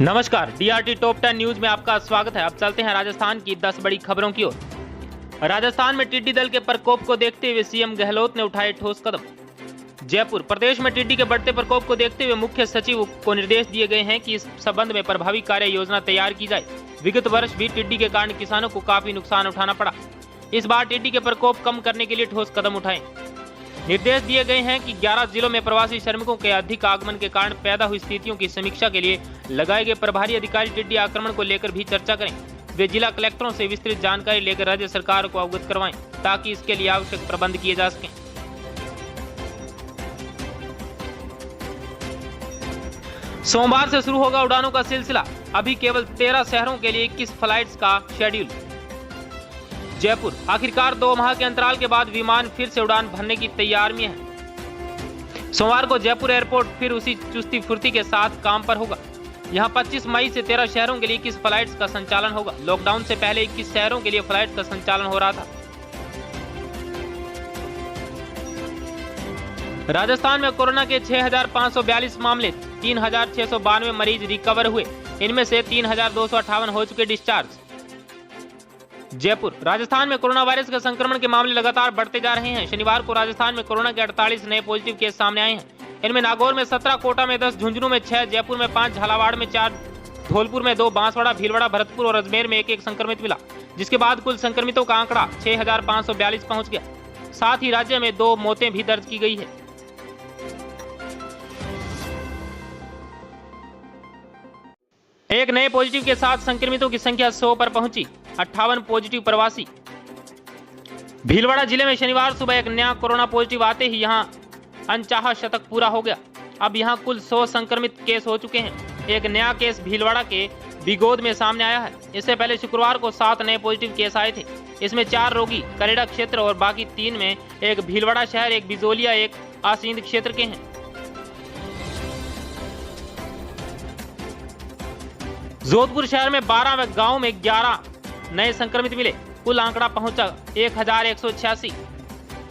नमस्कार, DRT top 10 news में आपका स्वागत है। अब चलते हैं राजस्थान की 10 बड़ी खबरों की ओर। राजस्थान में टिड्डी दल के प्रकोप को देखते हुए सीएम गहलोत ने उठाए ठोस कदम। जयपुर, प्रदेश में टिड्डी के बढ़ते प्रकोप को देखते हुए मुख्य सचिव को निर्देश दिए गए हैं कि इस संबंध में प्रभावी कार्य योजना तैयार की जाए। विगत वर्ष भी टिड्डी के कारण किसानों को काफी नुकसान उठाना पड़ा। इस बार टिड्डी के प्रकोप कम करने के लिए ठोस कदम उठाएं। निर्देश दिए गए हैं कि 11 जिलों में प्रवासी श्रमिकों के अधिक आगमन के कारण पैदा हुई स्थितियों की समीक्षा के लिए लगाए गए प्रभारी अधिकारी टिड्डी आक्रमण को लेकर भी चर्चा करें। वे जिला कलेक्टरों से विस्तृत जानकारी लेकर राज्य सरकार को अवगत करवाएं ताकि इसके लिए आवश्यक प्रबंध किए जा सकें। सोमवार से शुरू होगा उड़ानों का सिलसिला। अभी केवल 13 शहरों के लिए 21 फ्लाइट्स का शेड्यूल। जयपुर, आखिरकार 2 माह के अंतराल के बाद विमान फिर से उड़ान भरने की तैयारी में है। सोमवार को जयपुर एयरपोर्ट फिर उसी चुस्ती फुर्ती के साथ काम पर होगा। यहां 25 मई से 13 शहरों के लिए 21 फ्लाइट्स का संचालन होगा। लॉकडाउन से पहले 21 शहरों के लिए फ्लाइट का संचालन हो रहा था। राजस्थान में कोरोना के 6,542 मामले, 3,692 मरीज रिकवर हुए। इनमें से 3,258 हो चुके डिस्चार्ज। जयपुर, राजस्थान में कोरोना वायरस के संक्रमण के मामले लगातार बढ़ते जा रहे हैं। शनिवार को राजस्थान में कोरोना के 48 नए पॉजिटिव केस सामने आए हैं। इनमें नागौर में 17, कोटा में 10, झुंझुनू में 6, जयपुर में 5, झालावाड़ में 4, धौलपुर में 2, बांसवाड़ा, भीलवाड़ा, भरतपुर और अजमेर में एक संक्रमित मिला, जिसके बाद कुल संक्रमितों का आंकड़ा 6,542 पहुंच गया। साथ ही राज्य में 2 मौतें भी दर्ज की गई है। एक नए पॉजिटिव के साथ संक्रमितों की संख्या 100 पर पहुंची। 58 पॉजिटिव प्रवासी। भीलवाड़ा जिले में शनिवार सुबह एक नया कोरोना पॉजिटिव आते ही यहां अनचाहा शतक पूरा हो गया। अब यहां कुल 100 संक्रमित केस हो चुके हैं। एक नया केस भीलवाड़ा के बिगोद में सामने आया है। इससे पहले शुक्रवार को 7 नए पॉजिटिव केस आए थे। इसमें 4 रोगी करेड़ा क्षेत्र और बाकी 3 में एक भीलवाड़ा शहर, एक बिजोलिया, एक आसींद क्षेत्र के हैं। जोधपुर शहर में 12 व गांव में 11 नए संक्रमित मिले। कुल आंकड़ा पहुंचा 1,186।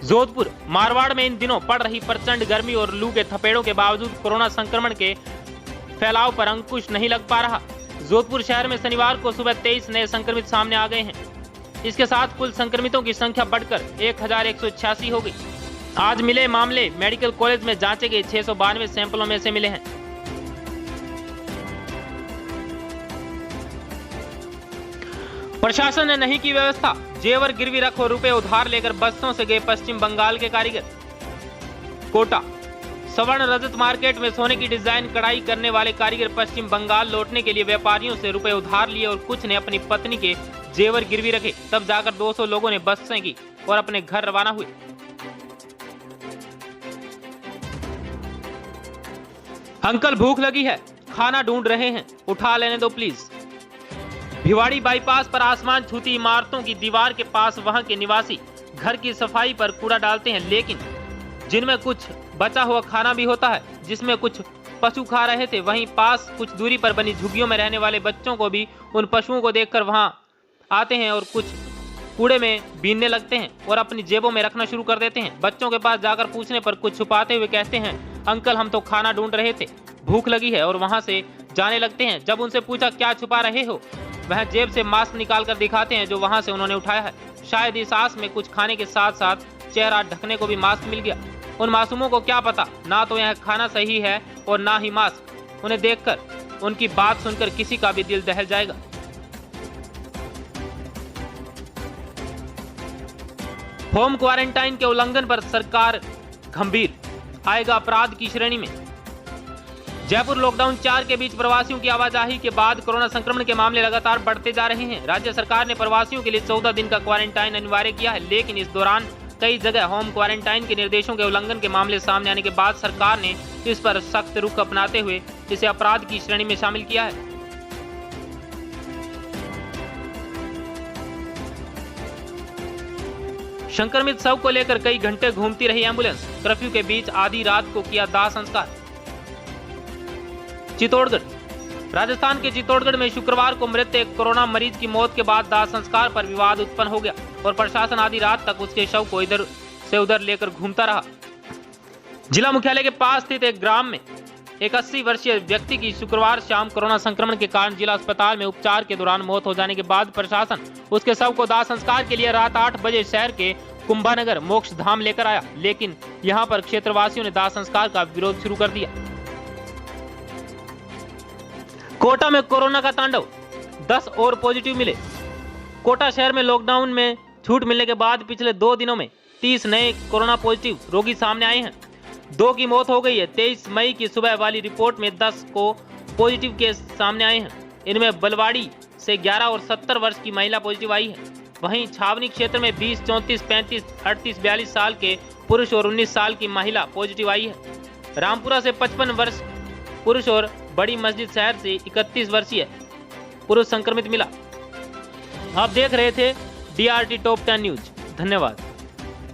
जोधपुर, मारवाड़ में इन दिनों पड़ रही प्रचंड गर्मी और लू के थपेड़ों के बावजूद कोरोना संक्रमण के फैलाव पर अंकुश नहीं लग पा रहा। जोधपुर शहर में शनिवार को सुबह 23 नए संक्रमित सामने आ गए हैं। इसके साथ कुल संक्रमितों की संख्या बढ़कर 1,186 हो गई। आज मिले मामले मेडिकल कॉलेज में जांचे गए 692 सैंपलों में से मिले हैं। प्रशासन ने नहीं की व्यवस्था। जेवर गिरवी रखो, रुपए उधार लेकर बसों से गए पश्चिम बंगाल के कारीगर। कोटा, स्वर्ण रजत मार्केट में सोने की डिजाइन कढ़ाई करने वाले कारीगर पश्चिम बंगाल लौटने के लिए व्यापारियों से रुपए उधार लिए और कुछ ने अपनी पत्नी के जेवर गिरवी रखे। तब जाकर 200 लोगों ने बसें की और अपने घर रवाना हुए। अंकल भूख लगी है, खाना ढूंढ रहे हैं, उठा लेने दो प्लीज। भिवाड़ी बाईपास पर आसमान छूती इमारतों की दीवार के पास वहां के निवासी घर की सफाई पर कूड़ा डालते हैं, लेकिन जिनमें कुछ बचा हुआ खाना भी होता है, जिसमें कुछ पशु खा रहे थे। वहीं पास कुछ दूरी पर बनी झुग्गियों में रहने वाले बच्चों को भी उन पशुओं को देखकर वहां आते हैं और कुछ कूड़े में बीनने लगते हैं और अपनी जेबों में रखना शुरू कर देते हैं। बच्चों के पास जाकर पूछने पर कुछ छुपाते हुए कहते हैं, अंकल हम तो खाना ढूंढ रहे थे, भूख लगी है, और वहां से जाने लगते हैं। जब उनसे पूछा क्या छुपा रहे हो, वह जेब से मास्क निकालकर दिखाते हैं जो वहां से उन्होंने उठाया है। शायद इस आस में कुछ खाने के साथ साथ चेहरा ढकने को भी मास्क मिल गया। उन मासूमों को क्या पता, ना तो यह खाना सही है और ना ही मास्क। उन्हें देखकर, उनकी बात सुनकर किसी का भी दिल दहल जाएगा। होम क्वारंटाइन के उल्लंघन पर सरकार गंभीर, आएगा अपराध की श्रेणी में। जयपुर, लॉकडाउन 4 के बीच प्रवासियों की आवाजाही के बाद कोरोना संक्रमण के मामले लगातार बढ़ते जा रहे हैं। राज्य सरकार ने प्रवासियों के लिए 14 दिन का क्वारंटाइन अनिवार्य किया है, लेकिन इस दौरान कई जगह होम क्वारंटाइन के निर्देशों के उल्लंघन के मामले सामने आने के बाद सरकार ने इस पर सख्त रुख अपनाते हुए इसे अपराध की श्रेणी में शामिल किया है। संक्रमित शव को लेकर कई घंटे घूमती रही एम्बुलेंस। कर्फ्यू के बीच आधी रात को किया दाह संस्कार। चित्तौड़गढ़, राजस्थान के चित्तौड़गढ़ में शुक्रवार को मृत एक कोरोना मरीज की मौत के बाद दाह संस्कार पर विवाद उत्पन्न हो गया और प्रशासन आधी रात तक उसके शव को इधर से उधर लेकर घूमता रहा। जिला मुख्यालय के पास स्थित एक ग्राम में एक 80 वर्षीय व्यक्ति की शुक्रवार शाम कोरोना संक्रमण के कारण जिला अस्पताल में उपचार के दौरान मौत हो जाने के बाद प्रशासन उसके शव को दाह संस्कार के लिए रात 8 बजे शहर के कुंभानगर मोक्ष धाम लेकर आया, लेकिन यहां पर क्षेत्रवासियों ने दाह संस्कार का विरोध शुरू कर दिया। कोटा में कोरोना का तांडव, 10 और पॉजिटिव मिले। कोटा शहर में लॉकडाउन में छूट मिलने के बाद पिछले 2 दिनों में 30 नए कोरोना पॉजिटिव रोगी सामने आए हैं। 2 की मौत हो गई है। 23 मई की सुबह वाली रिपोर्ट में 10 को पॉजिटिव केस सामने आए हैं। इनमें बलवाड़ी से 11 और 70 वर्ष की महिला पॉजिटिव आई है। वहीं छावनी क्षेत्र में 20, 34, 35, 38, 42 साल के पुरुष और 19 साल की महिला पॉजिटिव आई है। रामपुरा से 55 वर्ष पुरुष और बड़ी मस्जिद शहर से 31 वर्षीय पुरुष संक्रमित मिला। आप देख रहे थे DRT टॉप 10 न्यूज। धन्यवाद।